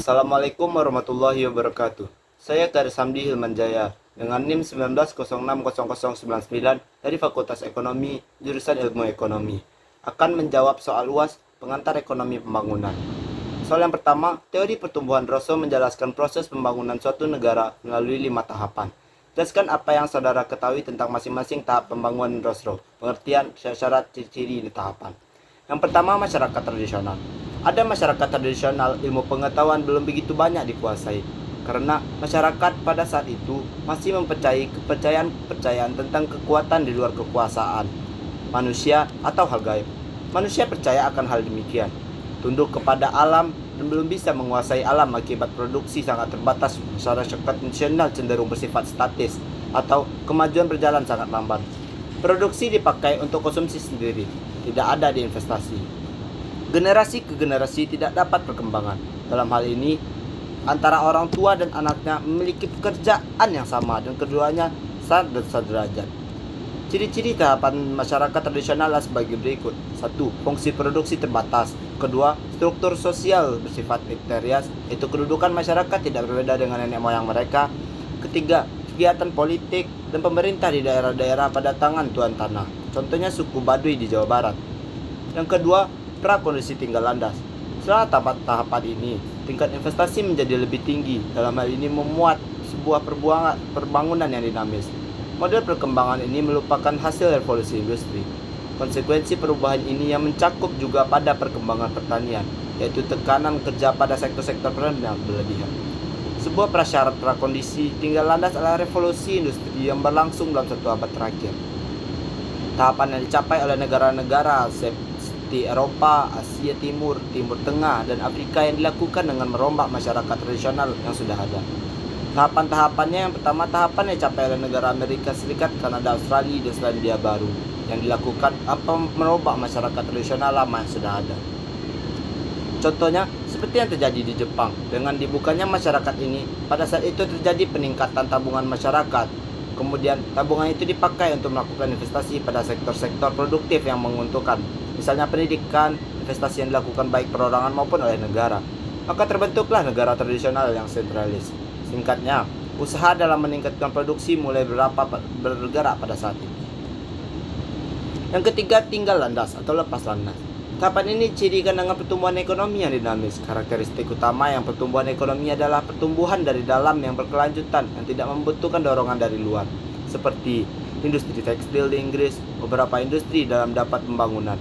Assalamualaikum warahmatullahi wabarakatuh. Saya Garis Hamdi Hilmanjaya dengan NIM 19060099 dari Fakultas Ekonomi, jurusan Ilmu Ekonomi. Akan menjawab soal UAS pengantar ekonomi pembangunan. Soal yang pertama, teori pertumbuhan Rosso menjelaskan proses pembangunan suatu negara melalui 5 tahapan. Jelaskan apa yang saudara ketahui tentang masing-masing tahap pembangunan Rosso, pengertian, syarat, ciri-ciri di tahapan. Yang pertama, masyarakat tradisional. Ada masyarakat tradisional, ilmu pengetahuan belum begitu banyak dikuasai, karena masyarakat pada saat itu masih mempercayai kepercayaan tentang kekuatan di luar kekuasaan manusia atau hal gaib. Manusia percaya akan hal demikian, tunduk kepada alam dan belum bisa menguasai alam akibat produksi sangat terbatas. Masyarakat tradisional cenderung bersifat statis atau kemajuan berjalan sangat lambat. Produksi dipakai untuk konsumsi sendiri, tidak ada di investasi. Generasi ke generasi tidak dapat perkembangan. Dalam hal ini, antara orang tua dan anaknya memiliki pekerjaan yang sama dan keduanya sederajat. Ciri-ciri tahapan masyarakat tradisional sebagai berikut. 1. Fungsi produksi terbatas. 2. Struktur sosial bersifat kriterias, yaitu kedudukan masyarakat tidak berbeda dengan nenek moyang mereka. 3. Kegiatan politik dan pemerintah di daerah-daerah pada tangan tuan tanah. Contohnya suku Baduy di Jawa Barat. Yang kedua, prakondisi tinggal landas. Setelah tahapan ini, tingkat investasi menjadi lebih tinggi. Dalam hal ini memuat sebuah perbangunan yang dinamis. Model perkembangan ini merupakan hasil revolusi industri. Konsekuensi perubahan ini yang mencakup juga pada perkembangan pertanian, yaitu tekanan kerja pada sektor-sektor yang berlebihan. Sebuah prasyarat prakondisi tinggal landas adalah revolusi industri yang berlangsung dalam 1 abad terakhir. Tahapan yang dicapai oleh negara-negara di Eropa, Asia Timur, Timur Tengah, dan Afrika yang dilakukan dengan merombak masyarakat tradisional yang sudah ada. Tahapan-tahapannya, yang pertama tahapan yang dicapai oleh negara Amerika Serikat, Kanada, Australia, dan Selandia Baru yang dilakukan merombak masyarakat tradisional lama yang sudah ada. Contohnya, seperti yang terjadi di Jepang, dengan dibukanya masyarakat ini, pada saat itu terjadi peningkatan tabungan masyarakat. Kemudian, tabungan itu dipakai untuk melakukan investasi pada sektor-sektor produktif yang menguntungkan. Misalnya pendidikan, investasi yang dilakukan baik perorangan maupun oleh negara. Maka terbentuklah negara tradisional yang sentralis. Singkatnya, usaha dalam meningkatkan produksi mulai bergerak pada saat ini. Yang ketiga, tinggal landas atau lepas landas. Tahapan ini dicirikan dengan pertumbuhan ekonomi yang dinamis. Karakteristik utama yang pertumbuhan ekonomi adalah pertumbuhan dari dalam yang berkelanjutan yang tidak membutuhkan dorongan dari luar, seperti industri tekstil di Inggris, beberapa industri dalam dapat pembangunan.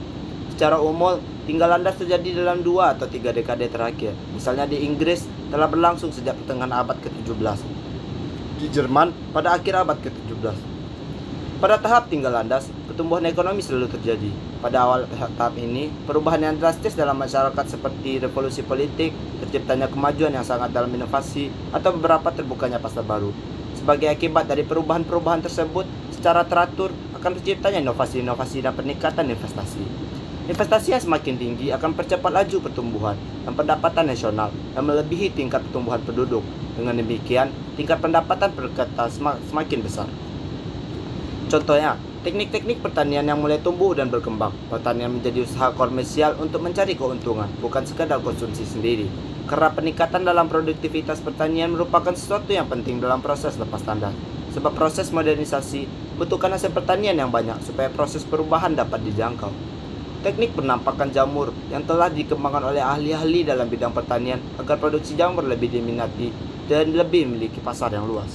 Secara umum, tinggal landas terjadi dalam 2 atau 3 dekade terakhir. Misalnya di Inggris telah berlangsung sejak pertengahan abad ke-17. Di Jerman pada akhir abad ke-17. Pada tahap tinggal landas, pertumbuhan ekonomi selalu terjadi. Pada awal tahap ini, perubahan yang drastis dalam masyarakat seperti revolusi politik, terciptanya kemajuan yang sangat dalam inovasi, atau beberapa terbukanya pasar baru. Sebagai akibat dari perubahan-perubahan tersebut, secara teratur akan terciptanya inovasi-inovasi dan peningkatan investasi. Investasi yang semakin tinggi akan percepat laju pertumbuhan dan pendapatan nasional dan melebihi tingkat pertumbuhan penduduk. Dengan demikian, tingkat pendapatan per kapita semakin besar. Contohnya, teknik-teknik pertanian yang mulai tumbuh dan berkembang. Pertanian menjadi usaha komersial untuk mencari keuntungan, bukan sekadar konsumsi sendiri. Karena peningkatan dalam produktivitas pertanian merupakan sesuatu yang penting dalam proses lepas landas. Sebab proses modernisasi membutuhkan hasil pertanian yang banyak supaya proses perubahan dapat dijangkau. Teknik penampakan jamur yang telah dikembangkan oleh ahli-ahli dalam bidang pertanian agar produksi jamur lebih diminati dan lebih memiliki pasar yang luas.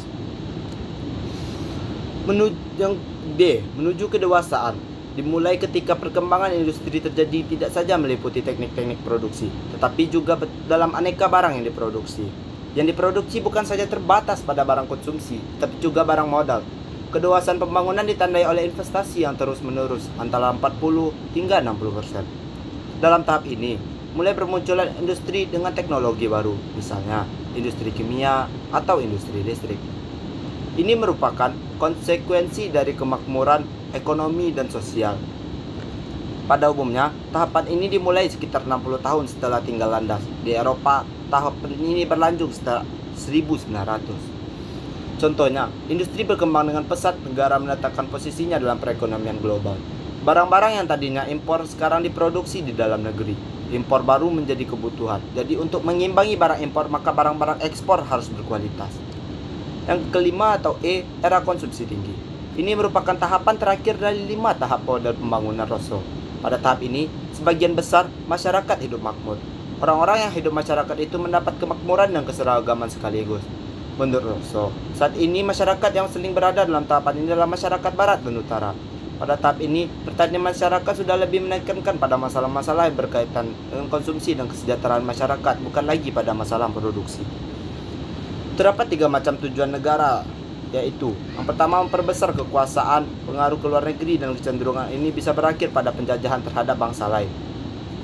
Menuju kedewasaan dimulai ketika perkembangan industri terjadi tidak saja meliputi teknik-teknik produksi, tetapi juga dalam aneka barang yang diproduksi. Yang diproduksi bukan saja terbatas pada barang konsumsi, tapi juga barang modal. Kedewasaan pembangunan ditandai oleh investasi yang terus-menerus antara 40 hingga 60%. Dalam tahap ini, mulai bermunculan industri dengan teknologi baru, misalnya industri kimia atau industri listrik. Ini merupakan konsekuensi dari kemakmuran ekonomi dan sosial. Pada umumnya, tahapan ini dimulai sekitar 60 tahun setelah tinggal landas. Di Eropa, tahapan ini berlanjut setelah 1900. Contohnya, industri berkembang dengan pesat, negara menetapkan posisinya dalam perekonomian global. Barang-barang yang tadinya impor sekarang diproduksi di dalam negeri. Impor baru menjadi kebutuhan. Jadi untuk mengimbangi barang impor, maka barang-barang ekspor harus berkualitas. Yang kelima atau E, era konsumsi tinggi. Ini merupakan tahapan terakhir dari 5 tahap model pembangunan Rosso. Pada tahap ini, sebagian besar masyarakat hidup makmur. Orang-orang yang hidup masyarakat itu mendapat kemakmuran dan keseragaman sekaligus. Menurut Rosso, saat ini masyarakat yang sering berada dalam tahapan ini adalah masyarakat barat dan utara. Pada tahap ini, pertanian masyarakat sudah lebih menekankan pada masalah-masalah yang berkaitan dengan konsumsi dan kesejahteraan masyarakat, bukan lagi pada masalah produksi. Terdapat 3 macam tujuan negara, yaitu yang pertama, memperbesar kekuasaan, pengaruh ke luar negeri, dan kecenderungan ini bisa berakhir pada penjajahan terhadap bangsa lain.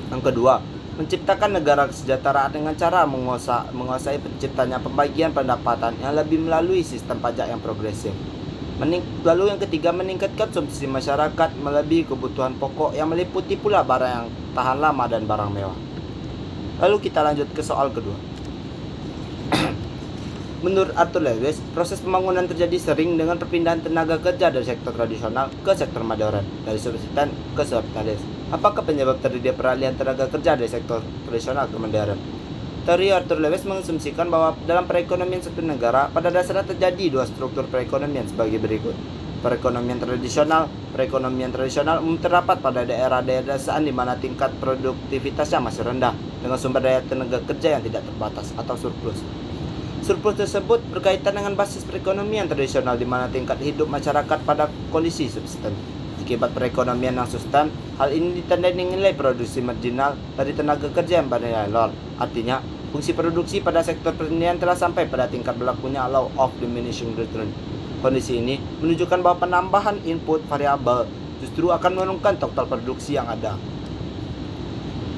Yang kedua, menciptakan negara kesejahteraan dengan cara menguasai penciptanya pembagian pendapatan yang lebih melalui sistem pajak yang progresif. Lalu yang ketiga, meningkatkan konsumsi masyarakat melebihi kebutuhan pokok yang meliputi pula barang yang tahan lama dan barang mewah. Lalu kita lanjut ke soal kedua. Menurut Arthur Lewis, proses pembangunan terjadi sering dengan perpindahan tenaga kerja dari sektor tradisional ke sektor modern, dari subsisten ke kapitalis. Apakah penyebab terjadi peralihan tenaga kerja dari sektor tradisional ke modern? Teori Arthur Lewis mengasumsikan bahwa dalam perekonomian suatu negara, pada dasarnya terjadi 2 struktur perekonomian sebagai berikut. Perekonomian tradisional umum terdapat pada daerah-daerah pedesaan di mana tingkat produktivitasnya masih rendah, dengan sumber daya tenaga kerja yang tidak terbatas atau surplus. Surplus tersebut berkaitan dengan basis perekonomian tradisional di mana tingkat hidup masyarakat pada kondisi subsisten. Akibat perekonomian yang sustain, hal ini ditandai dengan nilai produksi marginal dari tenaga kerja yang bernilai nol. Artinya, fungsi produksi pada sektor pertanian telah sampai pada tingkat berlakunya law of diminishing return. Kondisi ini menunjukkan bahwa penambahan input variabel justru akan menurunkan total produksi yang ada.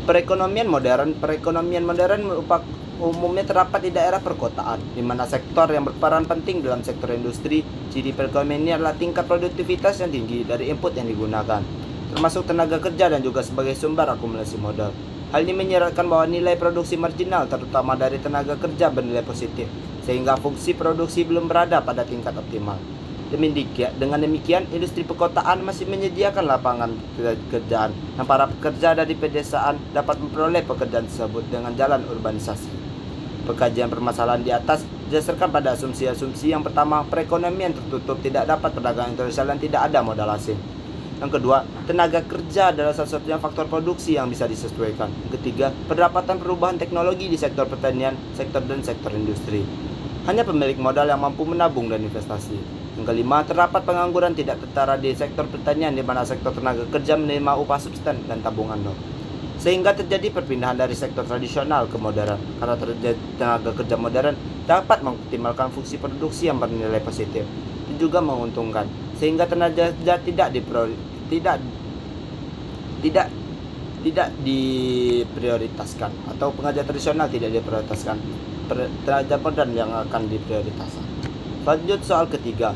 Perekonomian modern umumnya terdapat di daerah perkotaan, di mana sektor yang berperan penting dalam sektor industri. Ciri perekonomian ini adalah tingkat produktivitas yang tinggi dari input yang digunakan, termasuk tenaga kerja dan juga sebagai sumber akumulasi modal. Hal ini menyeratkan bahwa nilai produksi marginal, terutama dari tenaga kerja, bernilai positif, sehingga fungsi produksi belum berada pada tingkat optimal. Dengan demikian, industri perkotaan masih menyediakan lapangan pekerjaan, dan para pekerja dari pedesaan dapat memperoleh pekerjaan tersebut dengan jalan urbanisasi. Pengkajian permasalahan di atas didasarkan pada asumsi-asumsi. Yang pertama, perekonomian tertutup, tidak dapat perdagangan internasional dan tidak ada modal asing. Yang kedua, tenaga kerja adalah salah satunya faktor produksi yang bisa disesuaikan. Yang ketiga, pendapatan perubahan teknologi di sektor pertanian, sektor industri. Hanya pemilik modal yang mampu menabung dan investasi. Yang kelima, terdapat pengangguran tidak tertara di sektor pertanian di mana sektor tenaga kerja menerima upah subsisten dan tabungan nol. Sehingga terjadi perpindahan dari sektor tradisional ke modern. Karena terjadi tenaga kerja modern dapat mengoptimalkan fungsi produksi yang bernilai positif dan juga menguntungkan, sehingga tenaga kerja tidak diprioritaskan, atau pekerja tradisional tidak diprioritaskan, tenaga modern yang akan diprioritaskan. Lanjut soal ketiga.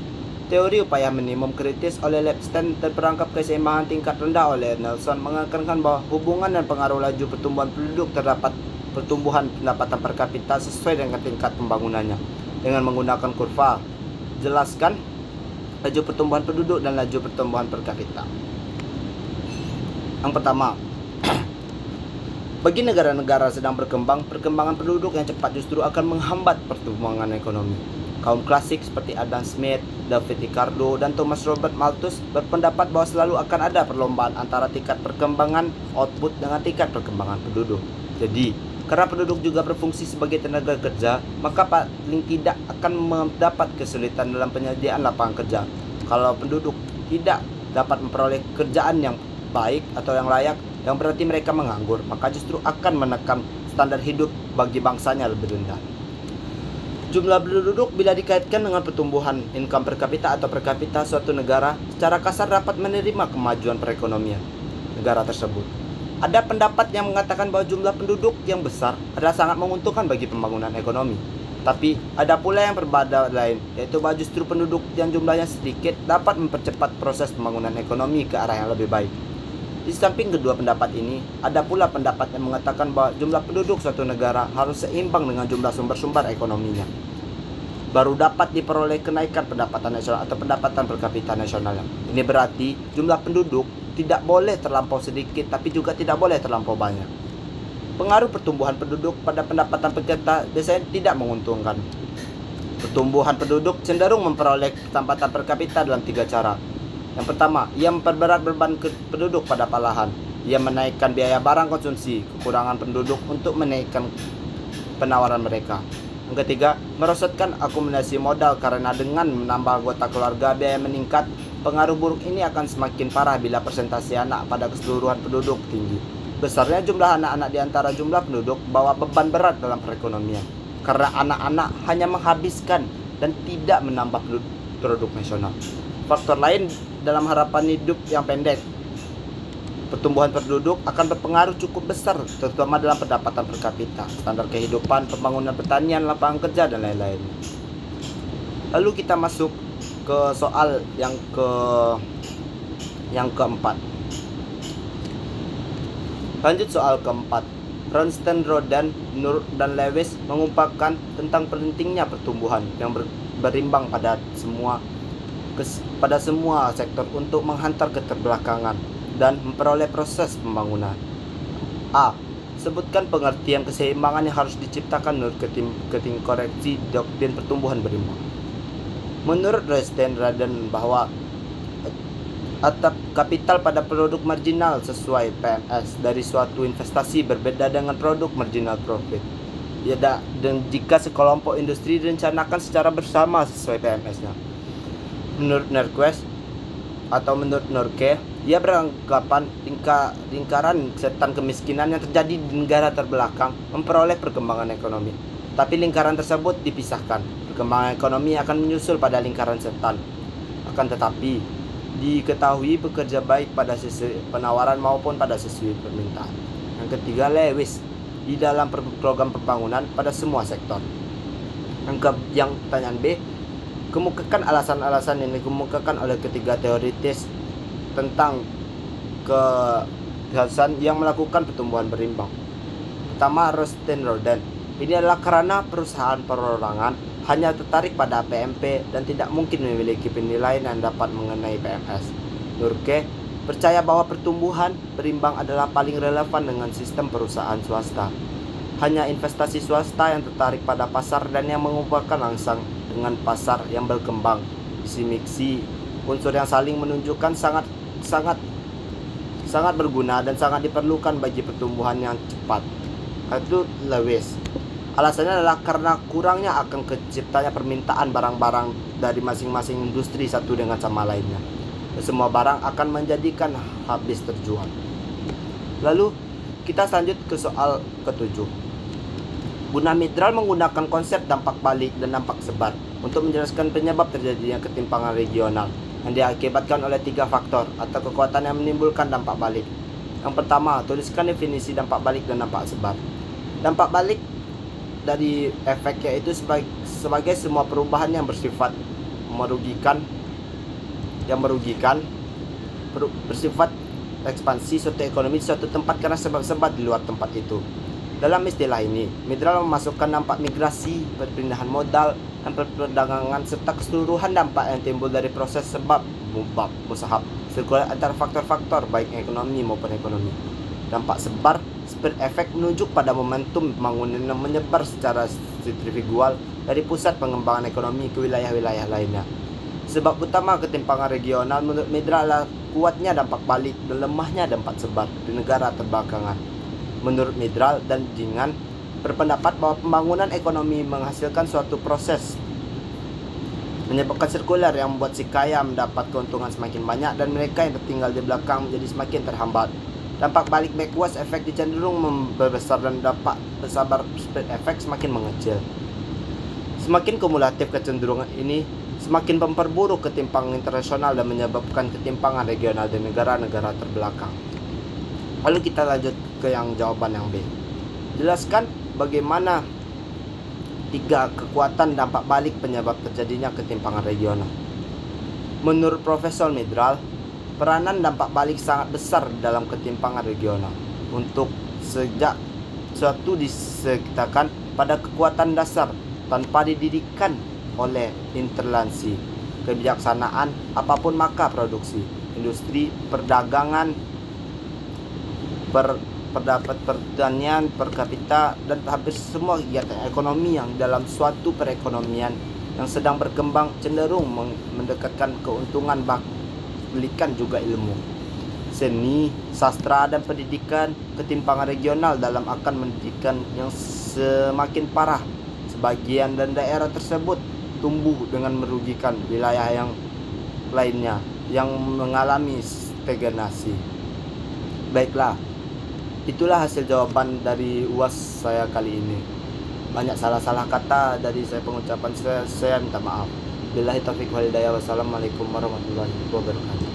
Teori upaya minimum kritis oleh Lepstein dan perangkap keseimbangan tingkat rendah oleh Nelson menekankan bahwa hubungan dan pengaruh laju pertumbuhan penduduk terdapat pertumbuhan pendapatan per kapita sesuai dengan tingkat pembangunannya. Dengan menggunakan kurva, jelaskan laju pertumbuhan penduduk dan laju pertumbuhan per kapita. Yang pertama, bagi negara-negara sedang berkembang, perkembangan penduduk yang cepat justru akan menghambat pertumbuhan ekonomi. Kaum klasik seperti Adam Smith, David Ricardo, dan Thomas Robert Malthus berpendapat bahwa selalu akan ada perlombaan antara tingkat perkembangan output dengan tingkat perkembangan penduduk. Jadi, karena penduduk juga berfungsi sebagai tenaga kerja, maka paling tidak akan mendapat kesulitan dalam penyediaan lapangan kerja. Kalau penduduk tidak dapat memperoleh kerjaan yang baik atau yang layak, yang berarti mereka menganggur, maka justru akan menekan standar hidup bagi bangsanya lebih rendah. Jumlah penduduk bila dikaitkan dengan pertumbuhan income per kapita atau per kapita suatu negara, secara kasar dapat menerima kemajuan perekonomian negara tersebut. Ada pendapat yang mengatakan bahwa jumlah penduduk yang besar adalah sangat menguntungkan bagi pembangunan ekonomi. Tapi ada pula yang berbeda lain, yaitu bahwa justru penduduk yang jumlahnya sedikit dapat mempercepat proses pembangunan ekonomi ke arah yang lebih baik. Di samping kedua pendapat ini, ada pula pendapat yang mengatakan bahwa jumlah penduduk suatu negara harus seimbang dengan jumlah sumber-sumber ekonominya, baru dapat diperoleh kenaikan pendapatan nasional atau pendapatan per kapita nasional. Ini berarti jumlah penduduk tidak boleh terlampau sedikit, tapi juga tidak boleh terlampau banyak. Pengaruh pertumbuhan penduduk pada pendapatan pekerja biasanya tidak menguntungkan. Pertumbuhan penduduk cenderung memperoleh pendapatan per kapita dalam 3 cara. Yang pertama, ia memperberat beban penduduk pada palahan. Ia menaikkan biaya barang konsumsi, kekurangan penduduk untuk menaikkan penawaran mereka. Yang ketiga, merosotkan akumulasi modal karena dengan menambah anggota keluarga biaya meningkat. Pengaruh buruk ini akan semakin parah bila persentase anak pada keseluruhan penduduk tinggi. Besarnya jumlah anak-anak di antara jumlah penduduk bawa beban berat dalam perekonomian. Karena anak-anak hanya menghabiskan dan tidak menambah produk nasional. Faktor lain dalam harapan hidup yang pendek, pertumbuhan penduduk akan berpengaruh cukup besar, terutama dalam pendapatan per kapita, standar kehidupan, pembangunan pertanian, lapangan kerja, dan lain-lain. Lalu kita masuk ke soal yang keempat. Lanjut soal keempat. Ronsten, Rodan, Nur, dan Lewis mengungkapkan tentang pentingnya pertumbuhan yang berimbang pada semua sektor untuk menghantar keterbelakangan dan memperoleh proses pembangunan. A. Sebutkan pengertian keseimbangan yang harus diciptakan menurut keting koreksi doktrin pertumbuhan berimbang. Menurut Ronsten, Rodan bahwa atap kapital pada produk marginal sesuai PMS dari suatu investasi berbeda dengan produk marginal profit. Dan jika sekelompok industri direncanakan secara bersama sesuai PMS-nya. Menurut Norquist atau menurut Norke, ia beranggapan lingkaran setan kemiskinan yang terjadi di negara terbelakang memperoleh perkembangan ekonomi. Tapi lingkaran tersebut dipisahkan. Perkembangan ekonomi akan menyusul pada lingkaran setan. Akan tetapi diketahui bekerja baik pada sisi penawaran maupun pada sisi permintaan. Yang ketiga, Lewis di dalam program pembangunan pada semua sektor. Yang pertanyaan B, kemukakan alasan-alasan yang dikemukakan oleh ketiga teoritis tentang kejelasan yang melakukan pertumbuhan berimbang. Pertama, Ronsten, Rodan. Ini adalah karena perusahaan perorangan hanya tertarik pada PMP dan tidak mungkin memiliki penilaian yang dapat mengenai PMS. Nurke percaya bahwa pertumbuhan berimbang adalah paling relevan dengan sistem perusahaan swasta. Hanya investasi swasta yang tertarik pada pasar dan yang mengumpulkan langsung dengan pasar yang berkembang. Miksi unsur yang saling menunjukkan sangat berguna dan sangat diperlukan bagi pertumbuhan yang cepat. Itu Lewis. Alasannya adalah karena kurangnya akan terciptanya permintaan barang-barang dari masing-masing industri satu dengan sama lainnya. Semua barang akan menjadikan habis terjual. Lalu kita lanjut ke soal ketujuh. Guna Midral menggunakan konsep dampak balik dan dampak sebar untuk menjelaskan penyebab terjadinya ketimpangan regional yang diakibatkan oleh 3 faktor atau kekuatan yang menimbulkan dampak balik. Yang pertama, tuliskan definisi dampak balik dan dampak sebar. Dampak balik dari efeknya itu sebagai semua perubahan yang bersifat bersifat ekspansi suatu ekonomi di suatu tempat karena sebab-sebab di luar tempat itu. Dalam istilah ini, Midral memasukkan dampak migrasi, perpindahan modal, dan perdagangan serta keseluruhan dampak yang timbul dari proses sebab musahab sirkular antara faktor-faktor baik ekonomi maupun ekonomi. Dampak sebar spread effect menunjuk pada momentum pembangunan yang menyebar secara sentrifugal dari pusat pengembangan ekonomi ke wilayah-wilayah lainnya. Sebab utama ketimpangan regional menurut Midral adalah kuatnya dampak balik dan lemahnya dampak sebar di negara terbelakangan. Menurut Midral dan Jingan berpendapat bahwa pembangunan ekonomi menghasilkan suatu proses menyebabkan sirkular yang membuat si kaya mendapat keuntungan semakin banyak dan mereka yang tertinggal di belakang menjadi semakin terhambat. Dampak balik backwards effect cenderung membesar dan dampak bersabar spread effect semakin mengecil. Semakin kumulatif kecenderungan ini semakin memperburuk ketimpangan internasional dan menyebabkan ketimpangan regional di negara-negara terbelakang. Lalu kita lanjut ke yang jawaban yang B. Jelaskan bagaimana 3 kekuatan dampak balik penyebab terjadinya ketimpangan regional. Menurut Profesor Midral, peranan dampak balik sangat besar dalam ketimpangan regional. Untuk sejak suatu disertakan pada kekuatan dasar tanpa didirikan oleh interlansi, kebijaksanaan, apapun maka produksi, industri, perdagangan, terdapat pertanian per kapita, dan hampir semua kegiatan ekonomi yang dalam suatu perekonomian yang sedang berkembang cenderung mendekatkan keuntungan balikan juga ilmu. Seni, sastra, dan pendidikan, ketimpangan regional dalam akan pendidikan yang semakin parah. Sebagian dan daerah tersebut tumbuh dengan merugikan wilayah yang lainnya yang mengalami stagnasi. Baiklah, itulah hasil jawaban dari UAS saya kali ini. Banyak salah-salah kata dari saya pengucapan saya minta maaf. Billahi taufiq wal hidayah. Wassalamualaikum warahmatullahi wabarakatuh.